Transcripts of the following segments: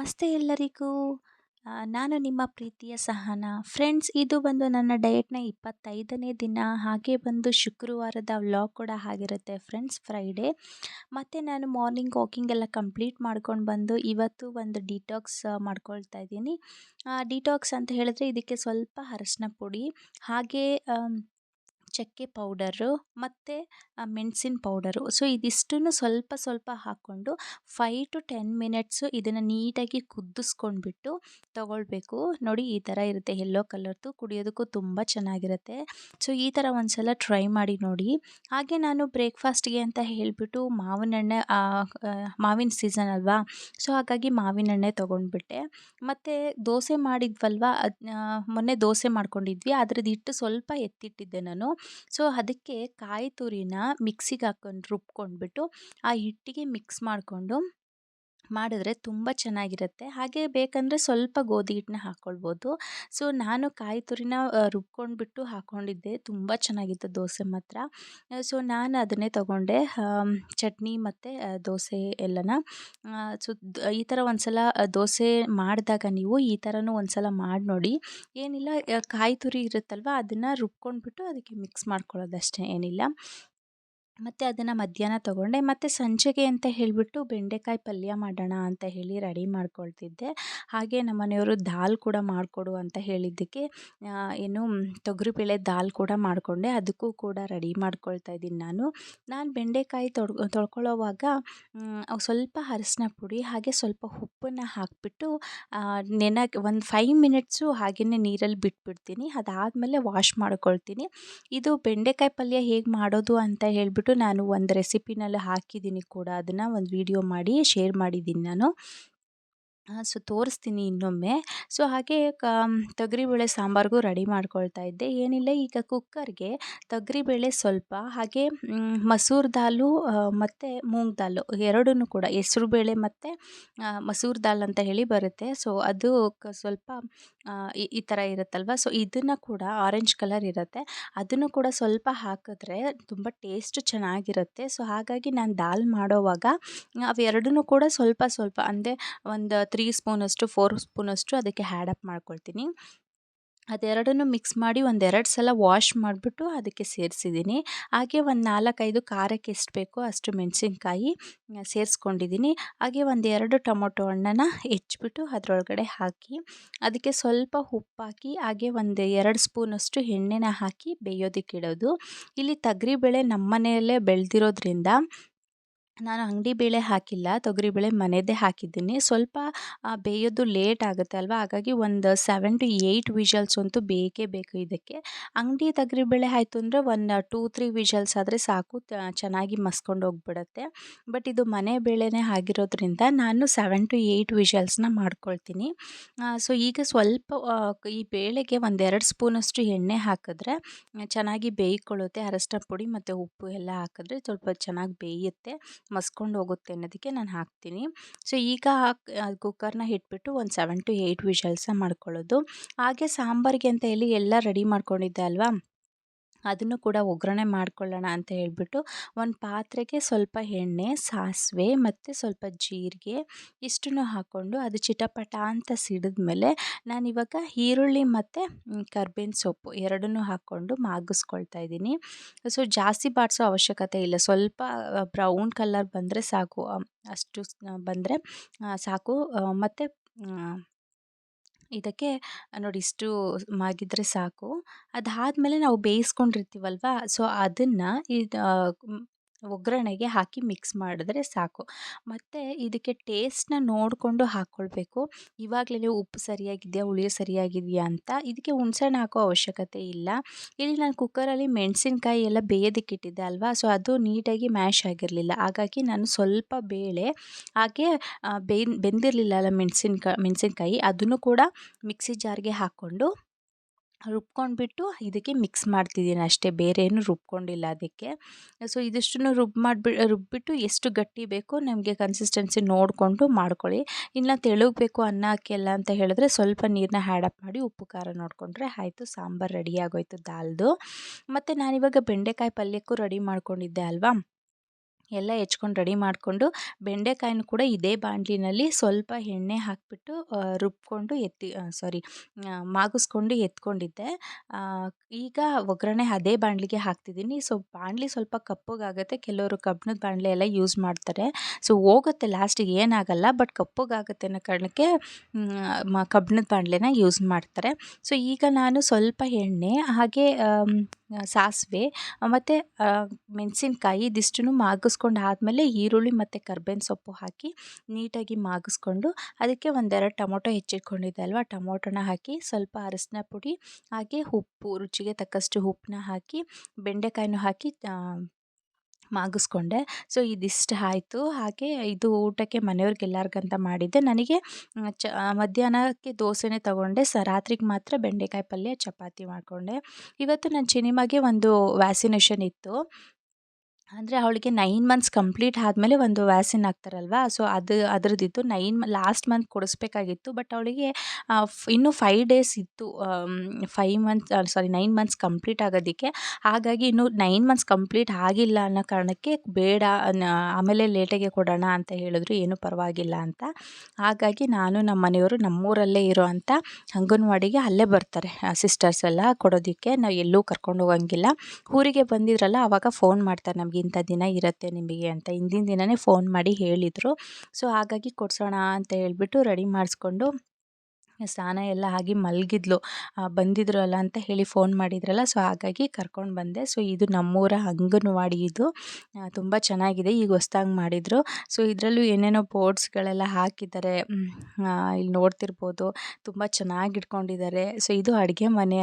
ನಮಸ್ತೆ ಎಲ್ಲರಿಗೂ. ನಾನು ನಿಮ್ಮ ಪ್ರೀತಿಯ ಸಹನಾ. ಫ್ರೆಂಡ್ಸ್, ಇದು ಬಂದು ನನ್ನ ಡಯಟ್‌ನ 25ನೇ ದಿನ. ಹಾಗೆ ಬಂದು ಶುಕ್ರವಾರದ ವ್ಲಾಗ್ ಕೂಡ ಆಗಿರುತ್ತೆ ಫ್ರೆಂಡ್ಸ್, ಫ್ರೈಡೇ. ಮತ್ತು ನಾನು ಮಾರ್ನಿಂಗ್ ವಾಕಿಂಗ್ ಎಲ್ಲ ಕಂಪ್ಲೀಟ್ ಮಾಡ್ಕೊಂಡು ಬಂದು ಇವತ್ತು ಒಂದು ಡಿಟಾಕ್ಸ್ ಮಾಡ್ಕೊಳ್ತಾ ಇದ್ದೀನಿ. ಡಿಟಾಕ್ಸ್ ಅಂತ ಹೇಳಿದ್ರೆ ಇದಕ್ಕೆ ಸ್ವಲ್ಪ ಅರಶಿನ ಪುಡಿ, ಹಾಗೆ ಚಕ್ಕೆ ಪೌಡರು ಮತ್ತು ಮೆಣಸಿನ ಪೌಡರು. ಸೊ ಇದಿಷ್ಟನ್ನು ಸ್ವಲ್ಪ ಸ್ವಲ್ಪ ಹಾಕ್ಕೊಂಡು 5 to 10 ಮಿನಿಟ್ಸು ಇದನ್ನು ನೀಟಾಗಿ ಕುದಿಸ್ಕೊಂಡ್ಬಿಟ್ಟು ತಗೊಳ್ಬೇಕು. ನೋಡಿ, ಈ ಥರ ಇರುತ್ತೆ, ಯೆಲ್ಲೋ ಕಲರ್ದು. ಕುಡಿಯೋದಕ್ಕೂ ತುಂಬ ಚೆನ್ನಾಗಿರುತ್ತೆ. ಸೊ ಈ ಥರ ಒಂದು ಸಲ ಟ್ರೈ ಮಾಡಿ ನೋಡಿ. ಹಾಗೆ ನಾನು ಬ್ರೇಕ್ಫಾಸ್ಟ್ಗೆ ಅಂತ ಹೇಳಿಬಿಟ್ಟು ಮಾವಿನೆಣ್ಣೆ, ಮಾವಿನ ಸೀಸನ್ ಅಲ್ವಾ, ಸೊ ಹಾಗಾಗಿ ಮಾವಿನೆಣ್ಣೆ ತೊಗೊಂಡ್ಬಿಟ್ಟೆ. ಮತ್ತು ದೋಸೆ ಮಾಡಿದ್ವಲ್ವ, ಮೊನ್ನೆ ದೋಸೆ ಮಾಡ್ಕೊಂಡಿದ್ವಿ, ಅದ್ರದ್ದು ಹಿಟ್ಟು ಸ್ವಲ್ಪ ಎತ್ತಿಟ್ಟಿದ್ದೆ ನಾನು. ಸೊ ಅದಕ್ಕೆ ಕಾಯಿ ತುರಿನ ಮಿಕ್ಸಿಗೆ ಹಾಕ್ಕೊಂಡು ರುಬ್ಕೊಂಡ್ಬಿಟ್ಟು ಆ ಹಿಟ್ಟಿಗೆ ಮಿಕ್ಸ್ ಮಾಡಿಕೊಂಡು ಮಾಡಿದ್ರೆ ತುಂಬ ಚೆನ್ನಾಗಿರುತ್ತೆ. ಹಾಗೆ ಬೇಕಂದರೆ ಸ್ವಲ್ಪ ಗೋಧಿ ಹಿಟ್ಟನ್ನ ಹಾಕ್ಕೊಳ್ಬೋದು. ಸೊ ನಾನು ಕಾಯಿ ತುರಿನ ರುಬ್ಕೊಂಡ್ಬಿಟ್ಟು ಹಾಕ್ಕೊಂಡಿದ್ದೆ, ತುಂಬ ಚೆನ್ನಾಗಿತ್ತು ದೋಸೆ ಮಾತ್ರ. ಸೊ ನಾನು ಅದನ್ನೇ ತೊಗೊಂಡೆ, ಚಟ್ನಿ ಮತ್ತು ದೋಸೆ ಎಲ್ಲನ. ಸೊ ಈ ಥರ ಒಂದು ಸಲ ದೋಸೆ ಮಾಡಿದಾಗ ನೀವು ಈ ಥರನೂ ಒಂದು ಸಲ ಮಾಡಿ ನೋಡಿ. ಏನಿಲ್ಲ, ಕಾಯಿ ತುರಿ ಇರುತ್ತಲ್ವ, ಅದನ್ನು ರುಬ್ಕೊಂಡ್ಬಿಟ್ಟು ಅದಕ್ಕೆ ಮಿಕ್ಸ್ ಮಾಡ್ಕೊಳ್ಳೋದಷ್ಟೇ, ಏನಿಲ್ಲ. ಮತ್ತು ಅದನ್ನು ಮಧ್ಯಾಹ್ನ ತೊಗೊಂಡೆ. ಮತ್ತು ಸಂಜೆಗೆ ಅಂತ ಹೇಳಿಬಿಟ್ಟು ಬೆಂಡೆಕಾಯಿ ಪಲ್ಯ ಮಾಡೋಣ ಅಂತ ಹೇಳಿ ರೆಡಿ ಮಾಡ್ಕೊಳ್ತಿದ್ದೆ. ಹಾಗೆ ನಮ್ಮ ಮನೆಯವರು ದಾಲ್ ಕೂಡ ಮಾಡಿಕೊಡು ಅಂತ ಹೇಳಿದ್ದಕ್ಕೆ ಏನು ತೊಗರಿಬೇಳೆ ದಾಲ್ ಕೂಡ ಮಾಡಿಕೊಂಡೆ. ಅದಕ್ಕೂ ಕೂಡ ರೆಡಿ ಮಾಡ್ಕೊಳ್ತಾ ಇದ್ದೀನಿ ನಾನು. ಬೆಂಡೆಕಾಯಿ ತೊಳ್ಕೊಳ್ಳೋವಾಗ ಸ್ವಲ್ಪ ಅರಶಿನ ಪುಡಿ ಹಾಗೆ ಸ್ವಲ್ಪ ಉಪ್ಪನ್ನು ಹಾಕಿಬಿಟ್ಟು ಒಂದು 5 ಮಿನಿಟ್ಸು ಹಾಗೆಯೇ ನೀರಲ್ಲಿ ಬಿಟ್ಬಿಡ್ತೀನಿ. ಅದಾದಮೇಲೆ ವಾಶ್ ಮಾಡ್ಕೊಳ್ತೀನಿ. ಇದು ಬೆಂಡೆಕಾಯಿ ಪಲ್ಯ ಹೇಗೆ ಮಾಡೋದು ಅಂತ ಹೇಳಿಬಿಟ್ಟು ನಾನು ಒಂದು ರೆಸಿಪಿನಲ್ಲಿ ಹಾಕಿದ್ದೀನಿ ಕೂಡ, ಅದನ್ನು ಒಂದು ವಿಡಿಯೋ ಮಾಡಿ ಶೇರ್ ಮಾಡಿದ್ದೀನಿ ನಾನು. ಸೊ ತೋರಿಸ್ತೀನಿ ಇನ್ನೊಮ್ಮೆ. ಸೊ ಹಾಗೆ ತೊಗರಿಬೇಳೆ ಸಾಂಬಾರಿಗೂ ರೆಡಿ ಮಾಡ್ಕೊಳ್ತಾ ಇದ್ದೆ. ಏನಿಲ್ಲ, ಈಗ ಕುಕ್ಕರ್ಗೆ ತೊಗರಿಬೇಳೆ ಸ್ವಲ್ಪ, ಹಾಗೆ ಮಸೂರ್ ದಾಲು ಮತ್ತು ಮೂಂಗ್ ದಾಲು ಎರಡನ್ನೂ ಕೂಡ, ಹೆಸರುಬೇಳೆ ಮತ್ತು ಮಸೂರ್ ದಾಲ್ ಅಂತ ಹೇಳಿ ಬರುತ್ತೆ. ಸೊ ಅದು ಸ್ವಲ್ಪ ಈ ಥರ ಇರುತ್ತಲ್ವ, ಸೊ ಇದನ್ನು ಕೂಡ ಆರೆಂಜ್ ಕಲರ್ ಇರುತ್ತೆ, ಅದನ್ನು ಕೂಡ ಸ್ವಲ್ಪ ಹಾಕಿದ್ರೆ ತುಂಬ ಟೇಸ್ಟ್ ಚೆನ್ನಾಗಿರುತ್ತೆ. ಸೊ ಹಾಗಾಗಿ ನಾನು ದಾಲ್ ಮಾಡೋವಾಗ ಅವೆರಡನ್ನೂ ಕೂಡ ಸ್ವಲ್ಪ ಸ್ವಲ್ಪ ಅಂದರೆ ಒಂದು 3 ಸ್ಪೂನಷ್ಟು 4 ಸ್ಪೂನಷ್ಟು ಅದಕ್ಕೆ ಆ್ಯಡ್ ಮಾಡ್ಕೊಳ್ತೀನಿ. ಅದೆರಡನ್ನೂ ಮಿಕ್ಸ್ ಮಾಡಿ ಒಂದೆರಡು ಸಲ ವಾಶ್ ಮಾಡಿಬಿಟ್ಟು ಅದಕ್ಕೆ ಸೇರಿಸಿದ್ದೀನಿ. ಹಾಗೆ ಒಂದು 4-5 ಖಾರಕ್ಕೆ ಎಷ್ಟು ಬೇಕೋ ಅಷ್ಟು ಮೆಣಸಿನ್ಕಾಯಿ ಸೇರಿಸ್ಕೊಂಡಿದ್ದೀನಿ. ಹಾಗೆ ಒಂದೆರಡು ಟೊಮೊಟೊ ಹಣ್ಣನ್ನು ಹೆಚ್ಚಿಬಿಟ್ಟು ಅದರೊಳಗಡೆ ಹಾಕಿ ಅದಕ್ಕೆ ಸ್ವಲ್ಪ ಉಪ್ಪಾಕಿ ಹಾಗೆ ಒಂದು 2 ಸ್ಪೂನಷ್ಟು ಎಣ್ಣೆನ ಹಾಕಿ ಬೇಯೋದಕ್ಕಿಡೋದು. ಇಲ್ಲಿ ತೊಗರಿಬೇಳೆ ನಮ್ಮ ಮನೆಯಲ್ಲೇ ಬೆಳೆದಿರೋದ್ರಿಂದ ನಾನು ಅಂಗಡಿ ಬೇಳೆ ಹಾಕಿಲ್ಲ, ತೊಗರಿಬೇಳೆ ಮನೆಯದ್ದೇ ಹಾಕಿದ್ದೀನಿ. ಸ್ವಲ್ಪ ಬೇಯೋದು ಲೇಟ್ ಆಗುತ್ತೆ ಅಲ್ವಾ, ಹಾಗಾಗಿ ಒಂದು 7 to 8 ವಿಷಲ್ಸ್ ಅಂತೂ ಬೇಕೇ ಬೇಕು ಇದಕ್ಕೆ. ಅಂಗಡಿ ತೊಗರಿಬೇಳೆ ಆಯಿತು ಅಂದರೆ ಒಂದು 2-3 ವಿಷಲ್ಸ್ ಆದರೆ ಸಾಕು, ಚೆನ್ನಾಗಿ ಮಸ್ಕೊಂಡು ಹೋಗ್ಬಿಡುತ್ತೆ. ಬಟ್ ಇದು ಮನೆ ಬೇಳೆನೇ ಆಗಿರೋದ್ರಿಂದ ನಾನು 7 to 8 ವಿಷಲ್ಸ್ನ ಮಾಡ್ಕೊಳ್ತೀನಿ. ಸೊ ಈಗ ಸ್ವಲ್ಪ ಈ ಬೇಳೆಗೆ ಒಂದೆರಡು ಸ್ಪೂನಷ್ಟು ಎಣ್ಣೆ ಹಾಕಿದ್ರೆ ಚೆನ್ನಾಗಿ ಬೇಯ್ಕೊಳ್ಳುತ್ತೆ. ಅರಶಿನ ಪುಡಿ ಮತ್ತು ಉಪ್ಪು ಎಲ್ಲ ಹಾಕಿದ್ರೆ ಸ್ವಲ್ಪ ಚೆನ್ನಾಗಿ ಬೇಯುತ್ತೆ, ಮಸ್ಕೊಂಡು ಹೋಗುತ್ತೆ ಅನ್ನೋದಕ್ಕೆ ನಾನು ಹಾಕ್ತೀನಿ. ಸೊ ಈಗ ಕುಕ್ಕರ್ನ ಇಟ್ಬಿಟ್ಟು ಒಂದು 7 to 8 ವಿಷಲ್ಸ ಮಾಡ್ಕೊಳ್ಳೋದು. ಹಾಗೆ ಸಾಂಬಾರಿಗೆ ಅಂತ ಹೇಳಿ ಎಲ್ಲ ರೆಡಿ ಮಾಡ್ಕೊಂಡಿದ್ದೆ ಅಲ್ವಾ, ಅದನ್ನು ಕೂಡ ಒಗ್ಗರಣೆ ಮಾಡ್ಕೊಳ್ಳೋಣ ಅಂತ ಹೇಳ್ಬಿಟ್ಟು ಒಂದು ಪಾತ್ರೆಗೆ ಸ್ವಲ್ಪ ಎಣ್ಣೆ, ಸಾಸಿವೆ ಮತ್ತು ಸ್ವಲ್ಪ ಜೀರಿಗೆ ಇಷ್ಟನ್ನು ಹಾಕ್ಕೊಂಡು ಅದು ಚಿಟಪಟ ಅಂತ ಸಿಡಿದ್ಮೇಲೆ ನಾನಿವಾಗ ಈರುಳ್ಳಿ ಮತ್ತು ಕರ್ಬೇವಿನ ಸೊಪ್ಪು ಎರಡನ್ನೂ ಹಾಕ್ಕೊಂಡು ಮಾಗಿಸ್ಕೊಳ್ತಾ ಇದ್ದೀನಿ. ಸೊ ಜಾಸ್ತಿ ಬಾಡಿಸೋ ಅವಶ್ಯಕತೆ ಇಲ್ಲ, ಸ್ವಲ್ಪ ಬ್ರೌನ್ ಕಲರ್ ಬಂದರೆ ಸಾಕು, ಅಷ್ಟು ಬಂದರೆ ಸಾಕು. ಮತ್ತು ಇದಕ್ಕೆ ನೋಡಿ ಇಷ್ಟು ಮಾಗಿದ್ರೆ ಸಾಕು. ಅದಾದಮೇಲೆ ನಾವು ಬೇಯಿಸ್ಕೊಂಡಿರ್ತೀವಲ್ವ, ಸೊ ಅದನ್ನು ಒಗ್ಗರಣೆಗೆ ಹಾಕಿ ಮಿಕ್ಸ್ ಮಾಡಿದ್ರೆ ಸಾಕು. ಮತ್ತು ಇದಕ್ಕೆ ಟೇಸ್ಟ್ನ ನೋಡಿಕೊಂಡು ಹಾಕ್ಕೊಳ್ಬೇಕು. ಇವಾಗಲೇ ಉಪ್ಪು ಸರಿಯಾಗಿದೆಯಾ, ಹುಳಿ ಸರಿಯಾಗಿದೆಯಾ ಅಂತ. ಇದಕ್ಕೆ ಹುಣಸೆಹಣ್ಣು ಹಾಕೋ ಅವಶ್ಯಕತೆ ಇಲ್ಲ. ಇಲ್ಲಿ ನಾನು ಕುಕ್ಕರಲ್ಲಿ ಮೆಣಸಿನ್ಕಾಯಿ ಎಲ್ಲ ಬೇಯೋದಕ್ಕಿಟ್ಟಿದ್ದೆ ಅಲ್ವಾ, ಸೊ ಅದು ನೀಟಾಗಿ ಮ್ಯಾಶ್ ಆಗಿರಲಿಲ್ಲ, ಹಾಗಾಗಿ ನಾನು ಸ್ವಲ್ಪ ಬೇಳೆ ಹಾಗೆ ಬೆಂದಿರಲಿಲ್ಲ ಮೆಣಸಿನ್ಕಾಯಿ ಅದನ್ನು ಕೂಡ ಮಿಕ್ಸಿ ಜಾರ್ಗೆ ಹಾಕ್ಕೊಂಡು ರುಬ್ಕೊಂಡ್ಬಿಟ್ಟು ಇದಕ್ಕೆ ಮಿಕ್ಸ್ ಮಾಡ್ತಿದ್ದೀನಿ ಅಷ್ಟೇ, ಬೇರೆ ಏನು ರುಬ್ಕೊಂಡಿಲ್ಲ ಅದಕ್ಕೆ. ಸೊ ಇದಿಷ್ಟನ್ನು ರುಬ್ಬಿಟ್ಟು ಎಷ್ಟು ಗಟ್ಟಿ ಬೇಕೋ ನಮಗೆ ಕನ್ಸಿಸ್ಟೆನ್ಸಿ ನೋಡಿಕೊಂಡು ಮಾಡ್ಕೊಳ್ಳಿ. ಇಲ್ಲ ತೆಳುಗಬೇಕು ಅನ್ನಕ್ಕೆಲ್ಲ ಅಂತ ಹೇಳಿದ್ರೆ ಸ್ವಲ್ಪ ನೀರನ್ನ ಆ್ಯಡ್ ಮಾಡಿ ಉಪ್ಪು ಖಾರ ನೋಡಿಕೊಂಡ್ರೆ ಆಯಿತು, ಸಾಂಬಾರು ರೆಡಿ ಆಗೋಯ್ತು ದಾಲ್ದು. ಮತ್ತು ನಾನಿವಾಗ ಬೆಂಡೆಕಾಯಿ ಪಲ್ಯಕ್ಕೂ ರೆಡಿ ಮಾಡ್ಕೊಂಡಿದ್ದೆ ಅಲ್ವಾ, ಎಲ್ಲ ಹೆಚ್ಕೊಂಡು ರೆಡಿ ಮಾಡಿಕೊಂಡು ಬೆಂಡೆಕಾಯಿನೂ ಕೂಡ ಇದೇ ಬಾಣಲಿನಲ್ಲಿ ಸ್ವಲ್ಪ ಎಣ್ಣೆ ಹಾಕಿಬಿಟ್ಟು ರುಬ್ಕೊಂಡು ಮಾಗಿಸ್ಕೊಂಡು ಎತ್ಕೊಂಡಿದ್ದೆ. ಈಗ ಒಗ್ಗರಣೆ ಅದೇ ಬಾಣಲಿಗೆ ಹಾಕ್ತಿದ್ದೀನಿ. ಸೊ ಬಾಣಲಿ ಸ್ವಲ್ಪ ಕಪ್ಪಗಾಗುತ್ತೆ. ಕೆಲವರು ಕಬ್ಬಿಣದ ಬಾಣಲೆ ಎಲ್ಲ ಯೂಸ್ ಮಾಡ್ತಾರೆ. ಸೊ ಹೋಗುತ್ತೆ ಲಾಸ್ಟಿಗೆ, ಏನಾಗಲ್ಲ, ಬಟ್ ಕಪ್ಪಗಾಗುತ್ತೆ ಅನ್ನೋ ಕಾರಣಕ್ಕೆ ಕಬ್ಬಿಣದ ಬಾಣಲೆನ ಯೂಸ್ ಮಾಡ್ತಾರೆ. ಸೊ ಈಗ ನಾನು ಸ್ವಲ್ಪ ಎಣ್ಣೆ ಹಾಗೆ ಸಾಸಿವೆ ಮತ್ತು ಮೆಣಸಿನ್ಕಾಯಿ ಇದಿಷ್ಟನ್ನು ಮಾಗಿಸ್ಕೊಂಡು ಆದಮೇಲೆ ಈರುಳ್ಳಿ ಮತ್ತು ಕರ್ಬೇವಿನ ಸೊಪ್ಪು ಹಾಕಿ ನೀಟಾಗಿ ಮಾಗಿಸ್ಕೊಂಡು ಅದಕ್ಕೆ ಒಂದೆರಡು ಟೊಮೊಟೊ ಹೆಚ್ಚಿಟ್ಕೊಂಡಿದ್ದೆ ಅಲ್ವಾ, ಟೊಮೊಟೊನ ಹಾಕಿ ಸ್ವಲ್ಪ ಅರಶಿನ ಪುಡಿ ಹಾಗೆ ಉಪ್ಪು, ರುಚಿಗೆ ತಕ್ಕಷ್ಟು ಉಪ್ಪನ್ನ ಹಾಕಿ ಬೆಂಡೆಕಾಯಿನೂ ಹಾಕಿ ಮಾಗಿಸ್ಕೊಂಡೆ. ಸೊ ಇದಿಷ್ಟು ಆಯಿತು. ಹಾಗೆ ಇದು ಊಟಕ್ಕೆ ಮನೆಯವ್ರಿಗೆಲ್ಲರಿಗಂತ ಮಾಡಿದ್ದೆ. ನನಗೆ ಮಧ್ಯಾಹ್ನಕ್ಕೆ ದೋಸೆನೇ ತೊಗೊಂಡೆ. ರಾತ್ರಿಗೆ ಮಾತ್ರ ಬೆಂಡೆಕಾಯಿ ಪಲ್ಯ ಚಪಾತಿ ಮಾಡಿಕೊಂಡೆ. ಇವತ್ತು ನನ್ನ ಚಿನಿಮಾಗೆ ಒಂದು ವ್ಯಾಕ್ಸಿನೇಷನ್ ಇತ್ತು. ಅಂದರೆ ಅವಳಿಗೆ 9 ಮಂತ್ಸ್ ಕಂಪ್ಲೀಟ್ ಆದಮೇಲೆ ಒಂದು ವ್ಯಾಕ್ಸಿನ್ ಹಾಕ್ತಾರಲ್ವ, ಸೊ ಅದರದ್ದಿತ್ತು. ಲಾಸ್ಟ್ ಮಂತ್ ಕೊಡಿಸ್ಬೇಕಾಗಿತ್ತು, ಬಟ್ ಅವಳಿಗೆ ಇನ್ನೂ 5 ಡೇಸ್ ಇತ್ತು 9 ಮಂತ್ಸ್ ಕಂಪ್ಲೀಟ್ ಆಗೋದಕ್ಕೆ. ಹಾಗಾಗಿ ಇನ್ನೂ 9 ಮಂತ್ಸ್ ಕಂಪ್ಲೀಟ್ ಆಗಿಲ್ಲ ಅನ್ನೋ ಕಾರಣಕ್ಕೆ ಬೇಡ, ಆಮೇಲೆ ಲೇಟಾಗೆ ಕೊಡೋಣ ಅಂತ ಹೇಳಿದ್ರು, ಏನೂ ಪರವಾಗಿಲ್ಲ ಅಂತ. ಹಾಗಾಗಿ ನಾನು ನಮ್ಮ ಮನೆಯವರು ನಮ್ಮೂರಲ್ಲೇ ಇರೋ ಅಂಥ ಅಂಗನವಾಡಿಗೆ ಅಲ್ಲೇ ಬರ್ತಾರೆ ಸಿಸ್ಟರ್ಸ್ ಎಲ್ಲ ಕೊಡೋದಕ್ಕೆ. ನಾವು ಎಲ್ಲೂ ಕರ್ಕೊಂಡು ಹೋಗಂಗಿಲ್ಲ. ಊರಿಗೆ ಬಂದಿದ್ರಲ್ಲ ಆವಾಗ ಫೋನ್ ಮಾಡ್ತಾರೆ, ನಮಗೆ ಇಂಥ ದಿನ ಇರುತ್ತೆ ನಿಮಗೆ ಅಂತ ಹಿಂದಿನ ದಿನವೇ ಫೋನ್ ಮಾಡಿ ಹೇಳಿದರು. ಸೊ ಹಾಗಾಗಿ ಕೊಡಿಸೋಣ ಅಂತ ಹೇಳ್ಬಿಟ್ಟು ರೆಡಿ ಮಾಡಿಸ್ಕೊಂಡು ಸ್ನಾನ ಎಲ್ಲ ಆಗಿ ಮಲಗಿದ್ಲು. ಬಂದಿದ್ರಲ್ಲ ಅಂತ ಹೇಳಿ ಫೋನ್ ಮಾಡಿದ್ರಲ್ಲ, ಸೊ ಹಾಗಾಗಿ ಕರ್ಕೊಂಡು ಬಂದೆ. ಸೊ ಇದು ನಮ್ಮೂರ ಅಂಗನವಾಡಿ. ಇದು ತುಂಬ ಚೆನ್ನಾಗಿದೆ, ಈಗ ಹೊಸ್ದಾಗಿ ಮಾಡಿದರು. ಸೊ ಇದರಲ್ಲೂ ಏನೇನೋ ಬೋರ್ಡ್ಸ್ಗಳೆಲ್ಲ ಹಾಕಿದ್ದಾರೆ, ಇಲ್ಲಿ ನೋಡ್ತಿರ್ಬೋದು. ತುಂಬ ಚೆನ್ನಾಗಿ ಇಟ್ಕೊಂಡಿದ್ದಾರೆ. ಸೊ ಇದು ಅಡುಗೆ ಮನೆ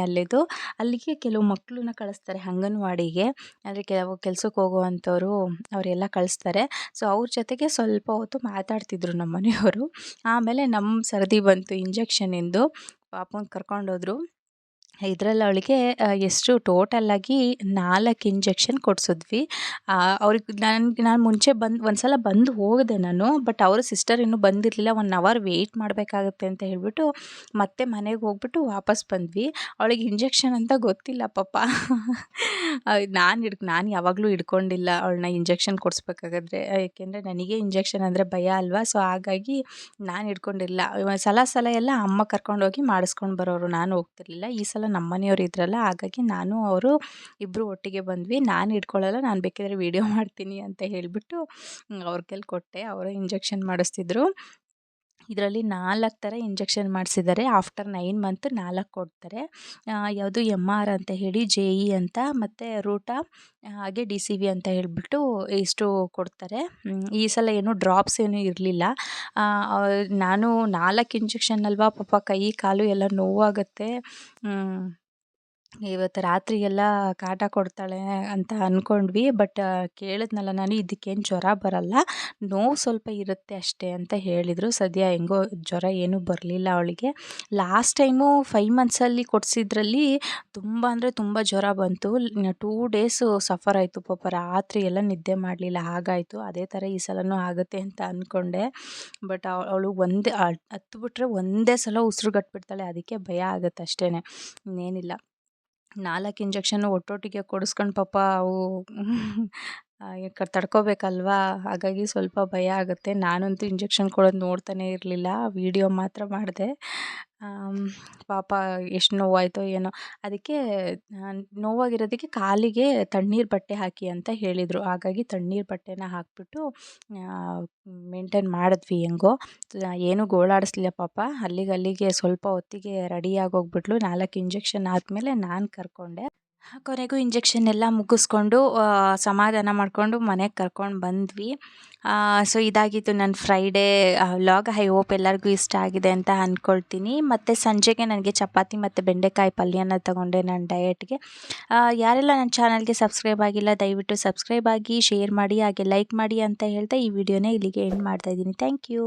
ಅಲ್ಲಿಗೆ ಕೆಲವು ಮಕ್ಕಳನ್ನ ಕಳಿಸ್ತಾರೆ ಅಂಗನವಾಡಿಗೆ. ಅಂದರೆ ಕೆಲವು ಕೆಲ್ಸಕ್ಕೆ ಹೋಗುವಂಥವ್ರು ಅವರೆಲ್ಲ ಕಳಿಸ್ತಾರೆ. ಸೊ ಅವ್ರ ಜೊತೆಗೆ ಸ್ವಲ್ಪ ಹೊತ್ತು ಮಾತಾಡ್ತಿದ್ರು ನಮ್ಮ ಮನೆಯವರು. ಆಮೇಲೆ ನಮ್ಮ ಸರದಿ ಬಂತು ಇಂಜೆಕ್ಷನಿಂದು. ಪಾಪನ ಕರ್ಕೊಂಡೋದ್ರು. ಇದರಲ್ಲಿ ಅವಳಿಗೆ ಎಷ್ಟು ಟೋಟಲ್ಲಾಗಿ 4 ಇಂಜೆಕ್ಷನ್ ಕೊಡಿಸಿದ್ವಿ. ಅವ್ರಿಗೆ ನಾನು ಮುಂಚೆ ಒಂದ್ಸಲ ಬಂದು ಹೋಗಿದೆ ನಾನು, ಬಟ್ ಅವರ ಸಿಸ್ಟರ್ ಇನ್ನೂ ಬಂದಿರಲಿಲ್ಲ. 1 ಅವರ್ ವೆಯ್ಟ್ ಮಾಡಬೇಕಾಗತ್ತೆ ಅಂತ ಹೇಳ್ಬಿಟ್ಟು ಮತ್ತೆ ಮನೆಗೆ ಹೋಗ್ಬಿಟ್ಟು ವಾಪಸ್ ಬಂದ್ವಿ. ಅವಳಿಗೆ ಇಂಜೆಕ್ಷನ್ ಅಂತ ಗೊತ್ತಿಲ್ಲ ಪಾಪ. ನಾನು ಯಾವಾಗಲೂ ಹಿಡ್ಕೊಂಡಿಲ್ಲ ಅವಳನ್ನ ಇಂಜೆಕ್ಷನ್ ಕೊಡಿಸ್ಬೇಕಾದ್ರೆ, ಏಕೆಂದರೆ ನನಗೆ ಇಂಜೆಕ್ಷನ್ ಅಂದರೆ ಭಯ ಅಲ್ವಾ. ಸೊ ಹಾಗಾಗಿ ನಾನು ಹಿಡ್ಕೊಂಡಿರಲಿಲ್ಲ. ಸಲ ಎಲ್ಲ ಅಮ್ಮ ಕರ್ಕೊಂಡೋಗಿ ಮಾಡಿಸ್ಕೊಂಡು ಬರೋರು, ನಾನು ಹೋಗ್ತಿರ್ಲಿಲ್ಲ. ಈ ಸಲ ನಮ್ಮ ಮನೆಯವರು ಇದ್ರಲ್ಲ, ಹಾಗಾಗಿ ನಾನು ಅವರು ಇಬ್ಬರು ಒಟ್ಟಿಗೆ ಬಂದ್ವಿ. ನಾನು ಹಿಡ್ಕೊಳ್ಳಲ್ಲ, ನಾನು ಬೇಕಿದ್ರೆ ವೀಡಿಯೋ ಮಾಡ್ತೀನಿ ಅಂತ ಹೇಳಿಬಿಟ್ಟು ಅವ್ರ ಕೈಲಿ ಕೊಟ್ಟೆ. ಅವರೇ ಇಂಜೆಕ್ಷನ್ ಮಾಡಿಸ್ತಿದ್ರು. ಇದರಲ್ಲಿ 4 ಥರ ಇಂಜೆಕ್ಷನ್ ಮಾಡಿಸಿದ್ದಾರೆ. ಆಫ್ಟರ್ 9 ಮಂತ್ 4 ಕೊಡ್ತಾರೆ. ಯಾವುದು MR ಅಂತ ಹೇಳಿ, JE ಅಂತ, ಮತ್ತು ರೂಟಾ ಹಾಗೆ DCV ಅಂತ ಹೇಳಿಬಿಟ್ಟು ಇಷ್ಟು ಕೊಡ್ತಾರೆ. ಈ ಸಲ ಏನು ಡ್ರಾಪ್ಸ್ ಏನೂ ಇರಲಿಲ್ಲ. ನಾನು 4 ಇಂಜೆಕ್ಷನ್ ಅಲ್ವಾ ಪಾಪ, ಕೈ ಕಾಲು ಎಲ್ಲ ನೋವಾಗುತ್ತೆ. ಇವತ್ತು ರಾತ್ರಿ ಎಲ್ಲ ಕಾಟ ಕೊಡ್ತಾಳೆ ಅಂತ ಅಂದ್ಕೊಂಡ್ವಿ. ಬಟ್ ಕೇಳಿದ್ನಲ್ಲ ನಾನು, ಇದಕ್ಕೇನು ಜ್ವರ ಬರಲ್ಲ, ನೋವು ಸ್ವಲ್ಪ ಇರುತ್ತೆ ಅಷ್ಟೇ ಅಂತ ಹೇಳಿದರು. ಸದ್ಯ ಹೆಂಗೋ ಜ್ವರ ಏನೂ ಬರಲಿಲ್ಲ ಅವಳಿಗೆ. ಲಾಸ್ಟ್ ಟೈಮು 5 ಮಂತ್ಸಲ್ಲಿ ಕೊಡಿಸಿದ್ರಲ್ಲಿ ತುಂಬ ಅಂದರೆ ತುಂಬ ಜ್ವರ ಬಂತು. 2 ಡೇಸು ಸಫರ್ ಆಯಿತು ಪಾಪ, ರಾತ್ರಿ ಎಲ್ಲ ನಿದ್ದೆ ಮಾಡಲಿಲ್ಲ, ಹಾಗಾಯಿತು. ಅದೇ ಥರ ಈ ಸಲವೂ ಆಗುತ್ತೆ ಅಂತ ಅಂದ್ಕೊಂಡೆ. ಬಟ್ ಅವಳು ಹತ್ಬಿಟ್ರೆ ಒಂದೇ ಸಲ ಉಸಿರುಗಟ್ಬಿಡ್ತಾಳೆ, ಅದಕ್ಕೆ ಭಯ ಆಗುತ್ತೆ ಅಷ್ಟೇ, ಇನ್ನೇನಿಲ್ಲ. 4 ಇಂಜೆಕ್ಷನ್ನು ಒಟ್ಟೊಟ್ಟಿಗೆ ಕೊಡಿಸ್ಕೊಂಡು ಪಾಪ ಅವು ತಡ್ಕೋಬೇಕಲ್ವಾ, ಹಾಗಾಗಿ ಸ್ವಲ್ಪ ಭಯ ಆಗುತ್ತೆ. ನಾನಂತೂ ಇಂಜೆಕ್ಷನ್ ಕೊಡೋದು ನೋಡ್ತಾನೇ ಇರಲಿಲ್ಲ, ವೀಡಿಯೋ ಮಾತ್ರ ಮಾಡಿದೆ. ಪಾಪ ಎಷ್ಟು ನೋವಾಯಿತೋ ಏನೋ. ಅದಕ್ಕೆ ನೋವಾಗಿರೋದಕ್ಕೆ ಕಾಲಿಗೆ ತಣ್ಣೀರು ಬಟ್ಟೆ ಹಾಕಿ ಅಂತ ಹೇಳಿದರು. ಹಾಗಾಗಿ ತಣ್ಣೀರು ಬಟ್ಟೆನ ಹಾಕಿಬಿಟ್ಟು ಮೇಂಟೈನ್ ಮಾಡಿದ್ವಿ ಹೆಂಗೋ. ಏನೂ ಗೋಳಾಡಿಸ್ಲಿಲ್ಲ ಪಾಪ. ಅಲ್ಲಿಗೆ ಸ್ವಲ್ಪ ಹೊತ್ತಿಗೆ ರೆಡಿಯಾಗಿ ಹೋಗ್ಬಿಟ್ಲು. 4 ಇಂಜೆಕ್ಷನ್ ಆದಮೇಲೆ ನಾನು ಕರ್ಕೊಂಡೆ. ಕೊನೆಗೂ ಇಂಜೆಕ್ಷನ್ ಎಲ್ಲ ಮುಗಿಸ್ಕೊಂಡು ಸಮಾಧಾನ ಮಾಡಿಕೊಂಡು ಮನೆಗೆ ಕರ್ಕೊಂಡು ಬಂದ್ವಿ. ಸೊ ಇದಾಗಿತ್ತು ನನ್ನ ಫ್ರೈಡೇ ವ್ಲಾಗ್. ಐ ಹೋಪ್ ಎಲ್ಲರಿಗೂ ಇಷ್ಟ ಆಗಿದೆ ಅಂತ ಅಂದ್ಕೊಳ್ತೀನಿ. ಮತ್ತು ಸಂಜೆಗೆ ನನಗೆ ಚಪಾತಿ ಮತ್ತು ಬೆಂಡೆಕಾಯಿ ಪಲ್ಯನ ತಗೊಂಡೆ ನನ್ನ ಡಯಟ್ಗೆ. ಯಾರೆಲ್ಲ ನನ್ನ ಚಾನಲ್ಗೆ ಸಬ್ಸ್ಕ್ರೈಬ್ ಆಗಿಲ್ಲ, ದಯವಿಟ್ಟು ಸಬ್ಸ್ಕ್ರೈಬ್ ಆಗಿ, ಶೇರ್ ಮಾಡಿ, ಹಾಗೆ ಲೈಕ್ ಮಾಡಿ ಅಂತ ಹೇಳ್ತಾ ಈ ವಿಡಿಯೋನ ಇಲ್ಲಿಗೆ ಎಂಡ್ ಮಾಡ್ತಾಯಿದ್ದೀನಿ. Thank you.